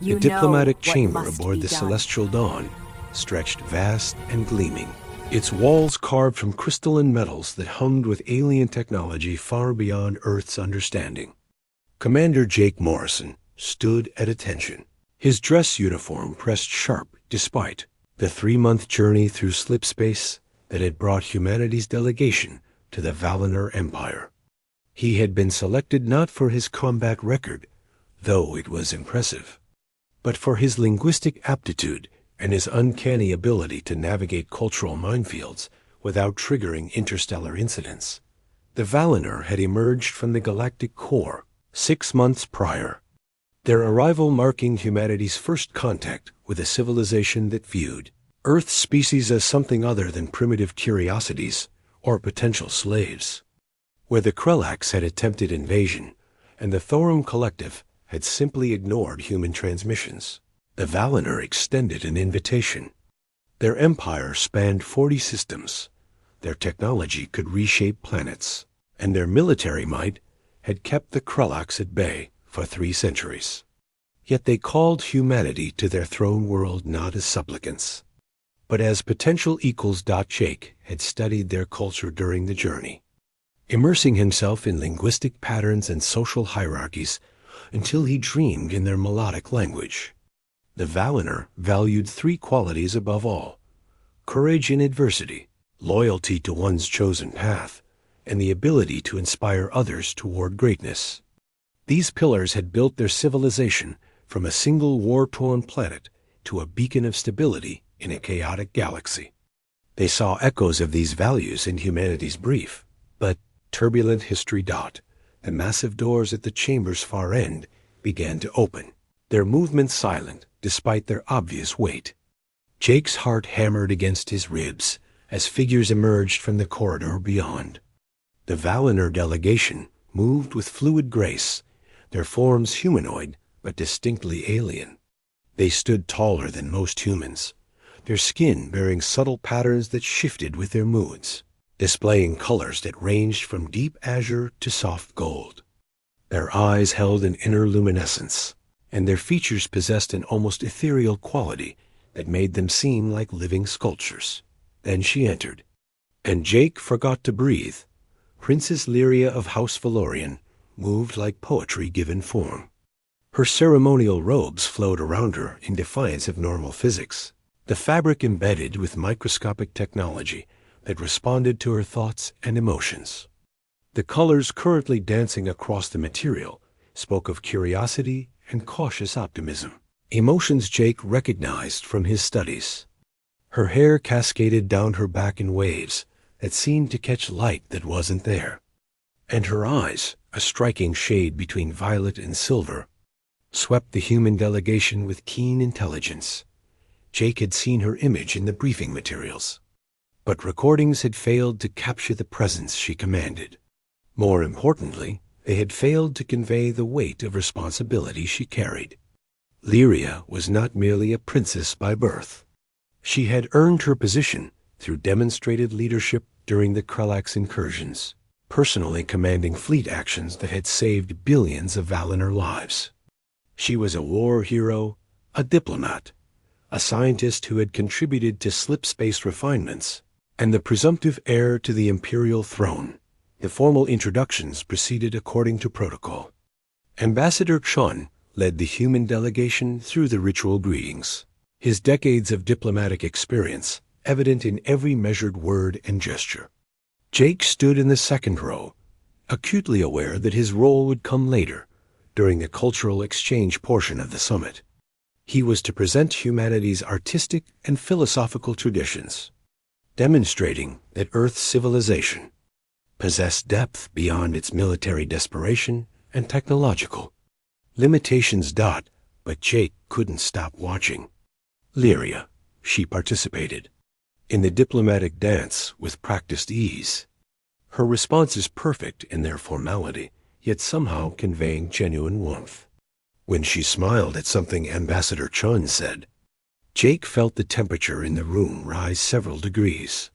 The diplomatic chamber aboard the Celestial Dawn stretched vast and gleaming, its walls carved from crystalline metals that hummed with alien technology far beyond Earth's understanding. Commander Jake Morrison stood at attention, his dress uniform pressed sharp despite the 3-month journey through slip space that had brought humanity's delegation to the Valinor Empire. He had been selected not for his combat record, though it was impressive, but for his linguistic aptitude and his uncanny ability to navigate cultural minefields without triggering interstellar incidents. The Valinor had emerged from the galactic core 6 months prior, their arrival marking humanity's first contact with a civilization that viewed Earth's species as something other than primitive curiosities or potential slaves. Where the Krelax had attempted invasion and the Thorum Collective had simply ignored human transmissions, the Valinor extended an invitation. Their empire spanned 40 systems, their technology could reshape planets, and their military might had kept the Krelax at bay for 3 centuries. Yet they called humanity to their throne world not as supplicants, but as potential equals. Jake had studied their culture during the journey, immersing himself in linguistic patterns and social hierarchies until he dreamed in their melodic language. The Valinor valued 3 qualities above all: courage in adversity, loyalty to one's chosen path, and the ability to inspire others toward greatness. These pillars had built their civilization from a single war-torn planet to a beacon of stability in a chaotic galaxy. They saw echoes of these values in humanity's brief, but turbulent history. The massive doors at the chamber's far end began to open, their movements silent despite their obvious weight. Jake's heart hammered against his ribs as figures emerged from the corridor beyond. The Valinor delegation moved with fluid grace, their forms humanoid but distinctly alien. They stood taller than most humans, their skin bearing subtle patterns that shifted with their moods, displaying colors that ranged from deep azure to soft gold. Their eyes held an inner luminescence, and their features possessed an almost ethereal quality that made them seem like living sculptures. Then she entered, and Jake forgot to breathe. Princess Lyria of House Valorian moved like poetry given form. Her ceremonial robes flowed around her in defiance of normal physics, the fabric embedded with microscopic technology that responded to her thoughts and emotions. The colors currently dancing across the material spoke of curiosity and cautious optimism, emotions Jake recognized from his studies. Her hair cascaded down her back in waves that seemed to catch light that wasn't there, and her eyes, a striking shade between violet and silver, swept the human delegation with keen intelligence. Jake had seen her image in the briefing materials, but recordings had failed to capture the presence she commanded. More importantly, they had failed to convey the weight of responsibility she carried. Lyria was not merely a princess by birth. She had earned her position through demonstrated leadership during the Krelax incursions, personally commanding fleet actions that had saved billions of Valinor lives. She was a war hero, a diplomat, a scientist who had contributed to slip-space refinements, and the presumptive heir to the imperial throne. The formal introductions proceeded according to protocol. Ambassador Chun led the human delegation through the ritual greetings, his decades of diplomatic experience evident in every measured word and gesture. Jake stood in the second row, acutely aware that his role would come later, during the cultural exchange portion of the summit. He was to present humanity's artistic and philosophical traditions, demonstrating that Earth's civilization possessed depth beyond its military desperation and technological limitations. But Jake couldn't stop watching. Lyria, she participated in the diplomatic dance with practiced ease, her responses perfect in their formality, yet somehow conveying genuine warmth. When she smiled at something Ambassador Chun said, Jake felt the temperature in the room rise several degrees.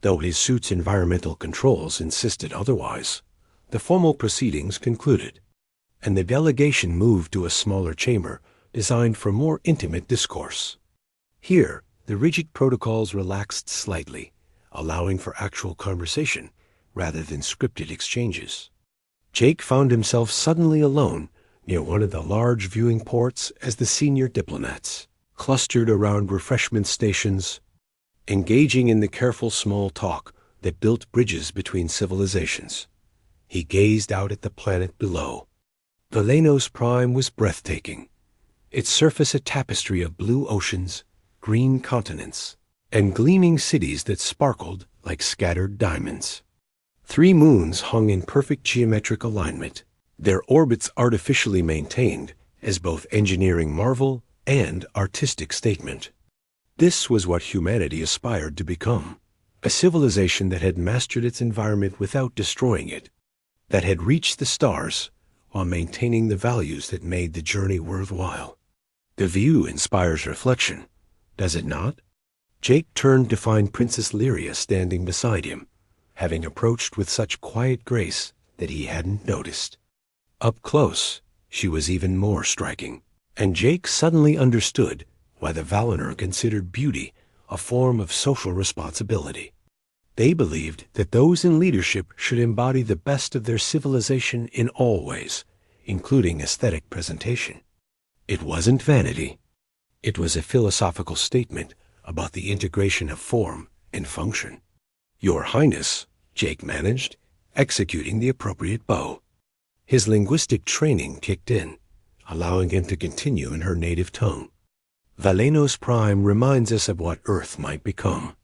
Though his suit's environmental controls insisted otherwise, the formal proceedings concluded, and the delegation moved to a smaller chamber designed for more intimate discourse. Here, the rigid protocols relaxed slightly, allowing for actual conversation rather than scripted exchanges. Jake found himself suddenly alone near one of the large viewing ports as the senior diplomats, clustered around refreshment stations, engaging in the careful small talk that built bridges between civilizations. He gazed out at the planet below. Valenos Prime was breathtaking, its surface a tapestry of blue oceans, green continents, and gleaming cities that sparkled like scattered diamonds. 3 moons hung in perfect geometric alignment, their orbits artificially maintained as both engineering marvel and artistic statement. This was what humanity aspired to become, a civilization that had mastered its environment without destroying it, that had reached the stars while maintaining the values that made the journey worthwhile. The view inspires reflection, does it not? Jake turned to find Princess Lyria standing beside him, having approached with such quiet grace that he hadn't noticed. Up close, she was even more striking, and Jake suddenly understood why the Valinor considered beauty a form of social responsibility. They believed that those in leadership should embody the best of their civilization in all ways, including aesthetic presentation. It wasn't vanity. It was a philosophical statement about the integration of form and function. "Your Highness," Jake managed, executing the appropriate bow. His linguistic training kicked in, allowing him to continue in her native tongue. Valenos Prime reminds us of what Earth might become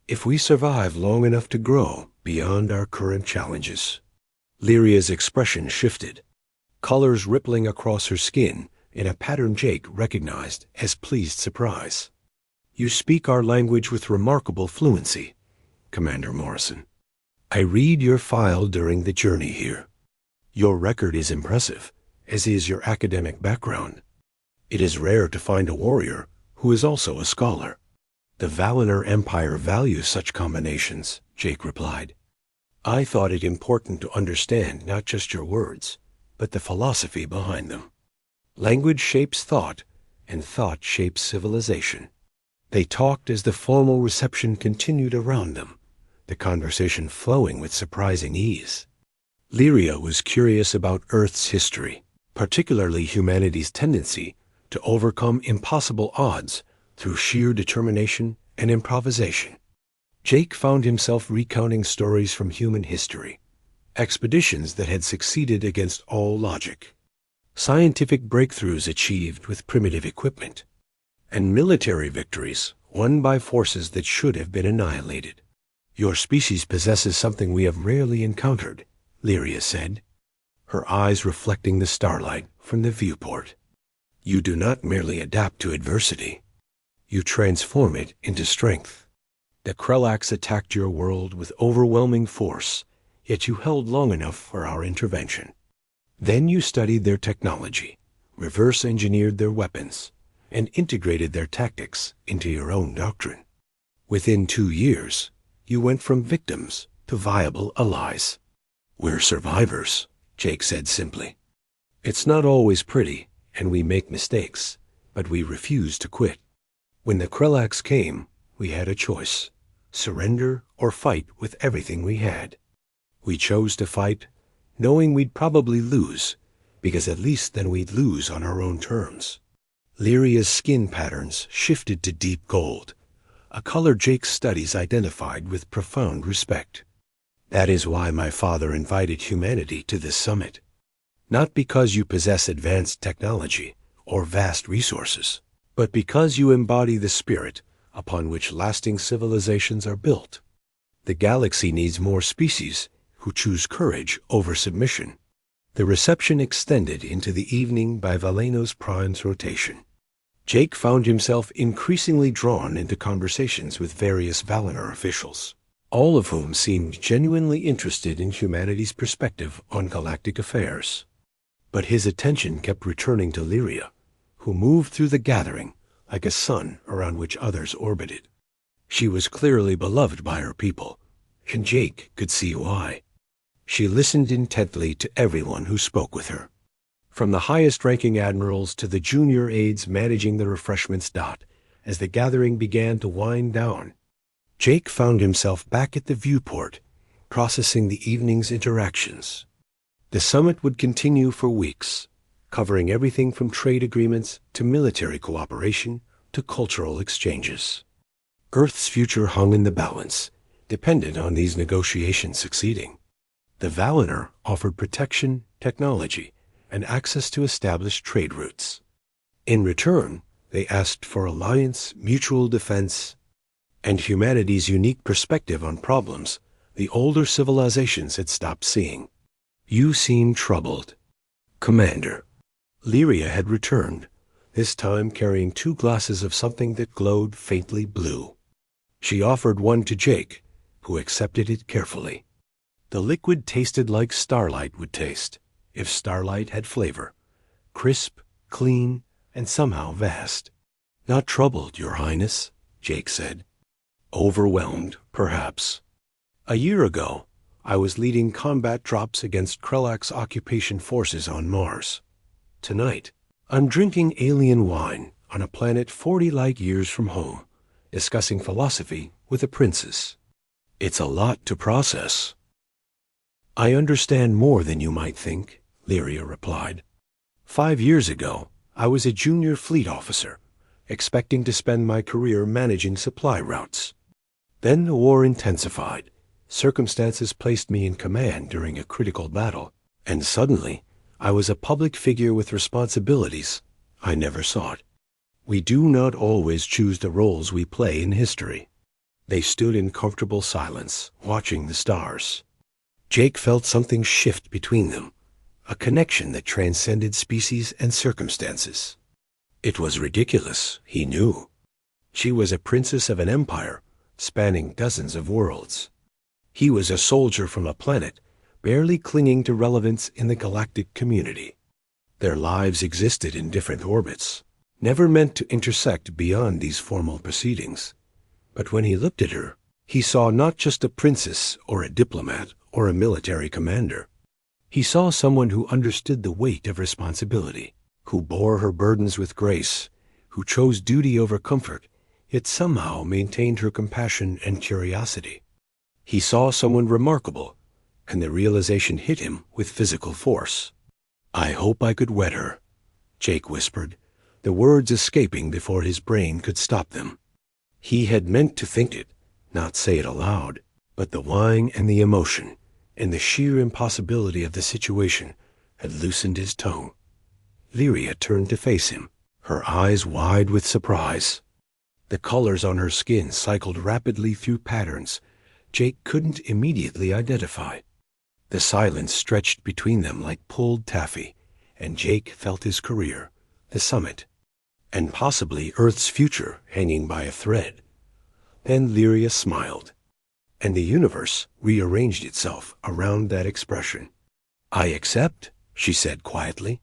if we survive long enough to grow beyond our current challenges. Lyria's expression shifted, colors rippling across her skin in a pattern Jake recognized as pleased surprise. "You speak our language with remarkable fluency, Commander Morrison. I read your file during the journey here. Your record is impressive, as is your academic background. It is rare to find a warrior who is also a scholar." "The Valinor Empire values such combinations," Jake replied. "I thought it important to understand not just your words, but the philosophy behind them. Language shapes thought, and thought shapes civilization." They talked as the formal reception continued around them, the conversation flowing with surprising ease. Lyria was curious about Earth's history, particularly humanity's tendency to overcome impossible odds through sheer determination and improvisation. Jake found himself recounting stories from human history, expeditions that had succeeded against all logic, scientific breakthroughs achieved with primitive equipment, and military victories won by forces that should have been annihilated. "Your species possesses something we have rarely encountered," Lyria said, her eyes reflecting the starlight from the viewport. "You do not merely adapt to adversity. You transform it into strength. The Krelax attacked your world with overwhelming force, yet you held long enough for our intervention. Then you studied their technology, reverse-engineered their weapons, and integrated their tactics into your own doctrine. Within 2 years, you went from victims to viable allies." "We're survivors," Jake said simply. "It's not always pretty, and we make mistakes, but we refuse to quit. When the Krelax came, we had a choice: surrender or fight with everything we had. We chose to fight, knowing we'd probably lose, because at least then we'd lose on our own terms." Lyria's skin patterns shifted to deep gold, a color Jake's studies identified with profound respect. "That is why my father invited humanity to this summit. Not because you possess advanced technology or vast resources, but because you embody the spirit upon which lasting civilizations are built. The galaxy needs more species who choose courage over submission." The reception extended into the evening by Valenos Prime's rotation. Jake found himself increasingly drawn into conversations with various Valinor officials, all of whom seemed genuinely interested in humanity's perspective on galactic affairs. But his attention kept returning to Lyria, who moved through the gathering like a sun around which others orbited. She was clearly beloved by her people, and Jake could see why. She listened intently to everyone who spoke with her. from the highest-ranking admirals to the junior aides managing the refreshments. As the gathering began to wind down, Jake found himself back at the viewport, processing the evening's interactions. The summit would continue for weeks, covering everything from trade agreements to military cooperation to cultural exchanges. Earth's future hung in the balance, dependent on these negotiations succeeding. The Valinor offered protection, technology, and access to established trade routes. In return, they asked for alliance, mutual defense, and humanity's unique perspective on problems the older civilizations had stopped seeing. You seem troubled, Commander. Lyria had returned, this time carrying 2 glasses of something that glowed faintly blue. She offered one to Jake, who accepted it carefully. The liquid tasted like starlight would taste, if starlight had flavor. Crisp, clean, and somehow vast. Not troubled, Your Highness, Jake said. Overwhelmed, perhaps. A year ago, I was leading combat drops against Krellak's occupation forces on Mars. Tonight, I'm drinking alien wine on a planet 40 light years from home, discussing philosophy with a princess. It's a lot to process. I understand more than you might think, Lyria replied. 5 years ago, I was a junior fleet officer, expecting to spend my career managing supply routes. Then the war intensified. Circumstances placed me in command during a critical battle, and suddenly I was a public figure with responsibilities I never sought. We do not always choose the roles we play in history. They stood in comfortable silence, watching the stars. Jake felt something shift between them, a connection that transcended species and circumstances. It was ridiculous, he knew. She was a princess of an empire, spanning dozens of worlds. He was a soldier from a planet, barely clinging to relevance in the galactic community. Their lives existed in different orbits, never meant to intersect beyond these formal proceedings. But when he looked at her, he saw not just a princess or a diplomat or a military commander. He saw someone who understood the weight of responsibility, who bore her burdens with grace, who chose duty over comfort, yet somehow maintained her compassion and curiosity. He saw someone remarkable, and the realization hit him with physical force. I hope I could wed her, Jake whispered, the words escaping before his brain could stop them. He had meant to think it, not say it aloud, but the wine and the emotion, and the sheer impossibility of the situation had loosened his tongue. Lyria turned to face him, her eyes wide with surprise. The colors on her skin cycled rapidly through patterns Jake couldn't immediately identify. The silence stretched between them like pulled taffy, and Jake felt his career, the summit, and possibly Earth's future hanging by a thread. Then Lyria smiled, and the universe rearranged itself around that expression. I accept, she said quietly,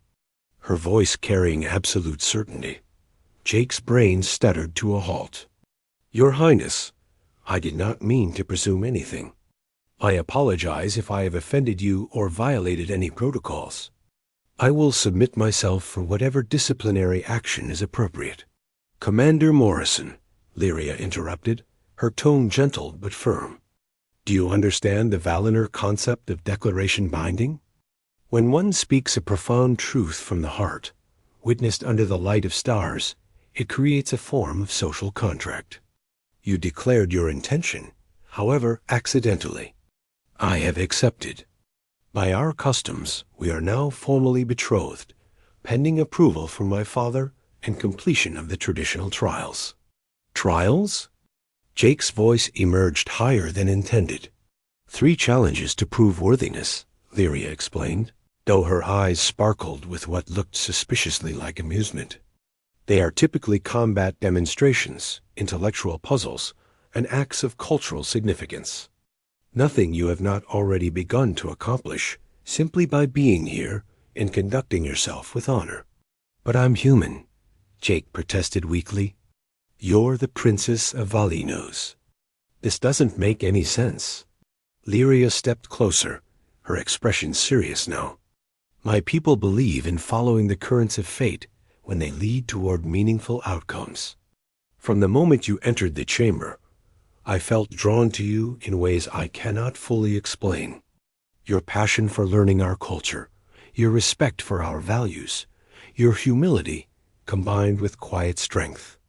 her voice carrying absolute certainty. Jake's brain stuttered to a halt. Your Highness, I did not mean to presume anything. I apologize if I have offended you or violated any protocols. I will submit myself for whatever disciplinary action is appropriate. Commander Morrison, Lyria interrupted, her tone gentle but firm. Do you understand the Valinor concept of declaration binding? When one speaks a profound truth from the heart, witnessed under the light of stars, it creates a form of social contract. You declared your intention, however accidentally. I have accepted. By our customs, we are now formally betrothed, pending approval from my father and completion of the traditional trials. Trials? Jake's voice emerged higher than intended. 3 challenges to prove worthiness, Lyria explained, though her eyes sparkled with what looked suspiciously like amusement. They are typically combat demonstrations, intellectual puzzles, and acts of cultural significance. Nothing you have not already begun to accomplish, simply by being here and conducting yourself with honor. But I'm human, Jake protested weakly. You're the Princess of Valinos. This doesn't make any sense. Lyria stepped closer, her expression serious now. My people believe in following the currents of fate when they lead toward meaningful outcomes. From the moment you entered the chamber, I felt drawn to you in ways I cannot fully explain. Your passion for learning our culture, your respect for our values, your humility combined with quiet strength.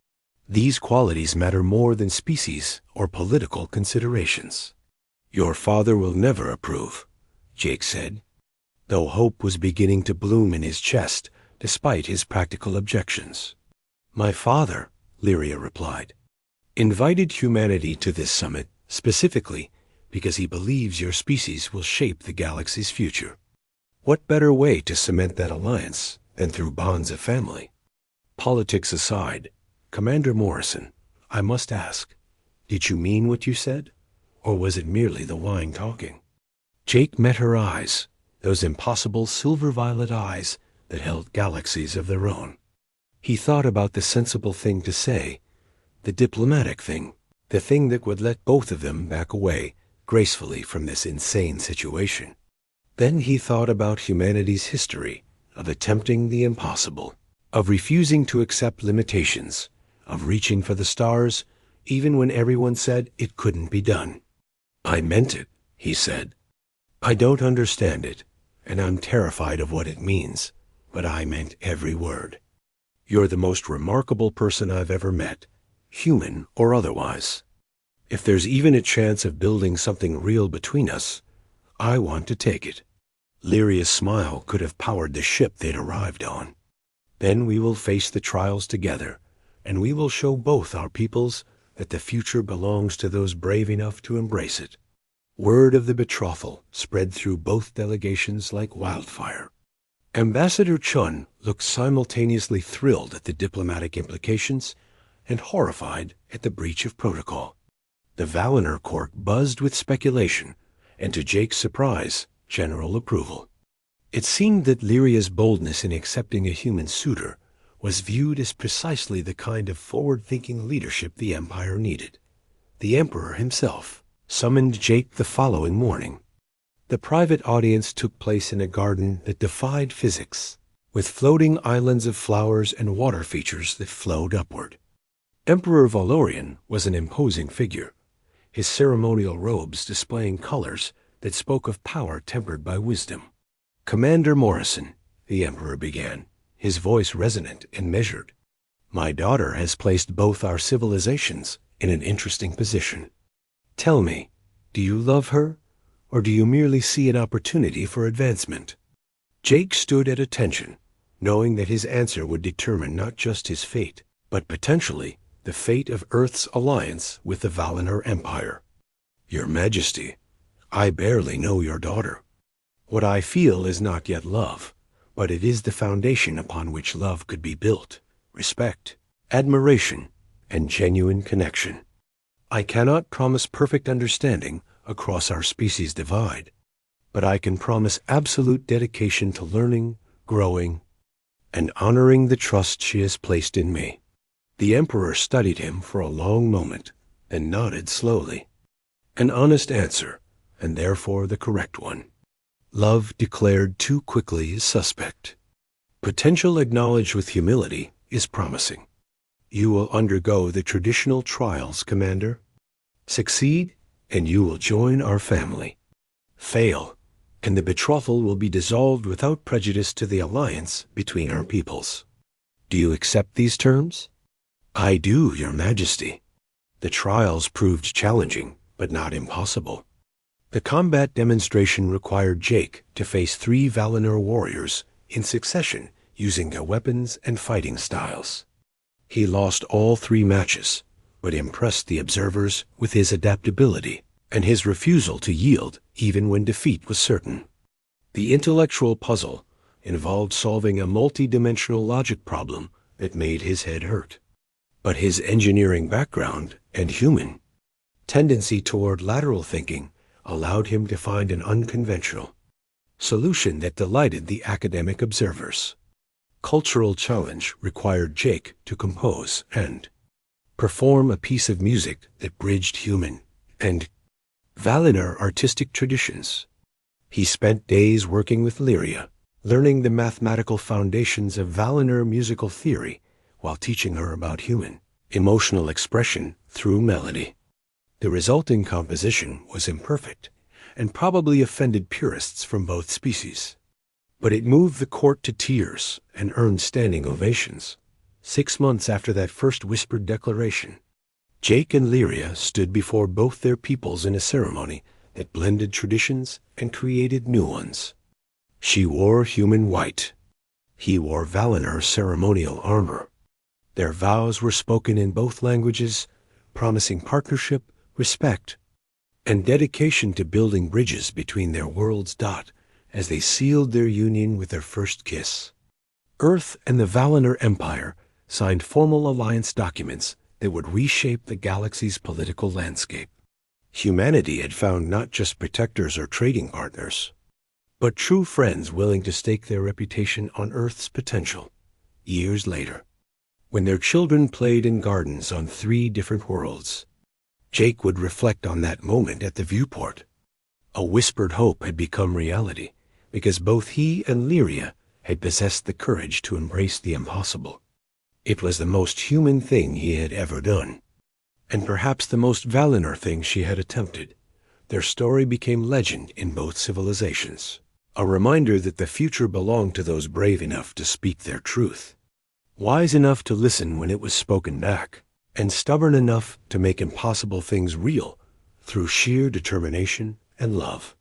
These qualities matter more than species or political considerations. Your father will never approve, Jake said, though hope was beginning to bloom in his chest despite his practical objections. My father, Lyria replied, invited humanity to this summit specifically because he believes your species will shape the galaxy's future. What better way to cement that alliance than through bonds of family? Politics aside, Commander Morrison, I must ask, did you mean what you said? Or was it merely the wine talking? Jake met her eyes, those impossible silver-violet eyes that held galaxies of their own. He thought about the sensible thing to say, the diplomatic thing, the thing that would let both of them back away gracefully from this insane situation. Then he thought about humanity's history of attempting the impossible, of refusing to accept limitations, of reaching for the stars even when everyone said it couldn't be done. I meant it, he said. I don't understand it, and I'm terrified of what it means, but I meant every word. You're the most remarkable person I've ever met, human or otherwise. If there's even a chance of building something real between us, I want to take it. Lyria's smile could have powered the ship they'd arrived on. Then we will face the trials together, and we will show both our peoples that the future belongs to those brave enough to embrace it. Word of the betrothal spread through both delegations like wildfire. Ambassador Chun looked simultaneously thrilled at the diplomatic implications and horrified at the breach of protocol. The Valinor court buzzed with speculation, and to Jake's surprise, general approval. It seemed that Lyria's boldness in accepting a human suitor was viewed as precisely the kind of forward-thinking leadership the Empire needed. The Emperor himself summoned Jake the following morning. The private audience took place in a garden that defied physics, with floating islands of flowers and water features that flowed upward. Emperor Valorian was an imposing figure, his ceremonial robes displaying colors that spoke of power tempered by wisdom. Commander Morrison, the Emperor began, his voice resonant and measured. My daughter has placed both our civilizations in an interesting position. Tell me, do you love her, or do you merely see an opportunity for advancement? Jake stood at attention, knowing that his answer would determine not just his fate, but potentially the fate of Earth's alliance with the Valinor Empire. Your Majesty, I barely know your daughter. What I feel is not yet love, but it is the foundation upon which love could be built: respect, admiration, and genuine connection. I cannot promise perfect understanding across our species divide, but I can promise absolute dedication to learning, growing, and honoring the trust she has placed in me. The Emperor studied him for a long moment and nodded slowly. An honest answer, and therefore the correct one. Love declared too quickly is suspect. Potential acknowledged with humility is promising. You will undergo the traditional trials, Commander. Succeed, and you will join our family. Fail, and the betrothal will be dissolved without prejudice to the alliance between our peoples. Do you accept these terms? I do, Your Majesty. The trials proved challenging, but not impossible. The combat demonstration required Jake to face 3 Valinor warriors in succession using their weapons and fighting styles. He lost all 3 matches, but impressed the observers with his adaptability and his refusal to yield even when defeat was certain. The intellectual puzzle involved solving a multi-dimensional logic problem that made his head hurt. But his engineering background and human tendency toward lateral thinking allowed him to find an unconventional solution that delighted the academic observers. Cultural challenge required Jake to compose and perform a piece of music that bridged human and Valinor artistic traditions. He spent days working with Lyria, learning the mathematical foundations of Valinor musical theory while teaching her about human emotional expression through melody. The resulting composition was imperfect and probably offended purists from both species. But it moved the court to tears and earned standing ovations. 6 months after that first whispered declaration, Jake and Lyria stood before both their peoples in a ceremony that blended traditions and created new ones. She wore human white. He wore Valinor ceremonial armor. Their vows were spoken in both languages, promising partnership, respect, and dedication to building bridges between their worlds. As they sealed their union with their first kiss, Earth and the Valinor Empire signed formal alliance documents that would reshape the galaxy's political landscape. Humanity had found not just protectors or trading partners, but true friends willing to stake their reputation on Earth's potential. Years later, when their children played in gardens on 3 different worlds, Jake would reflect on that moment at the viewport. A whispered hope had become reality because both he and Lyria had possessed the courage to embrace the impossible. It was the most human thing he had ever done, and perhaps the most Valinor thing she had attempted. Their story became legend in both civilizations, a reminder that the future belonged to those brave enough to speak their truth, wise enough to listen when it was spoken back, and stubborn enough to make impossible things real through sheer determination and love.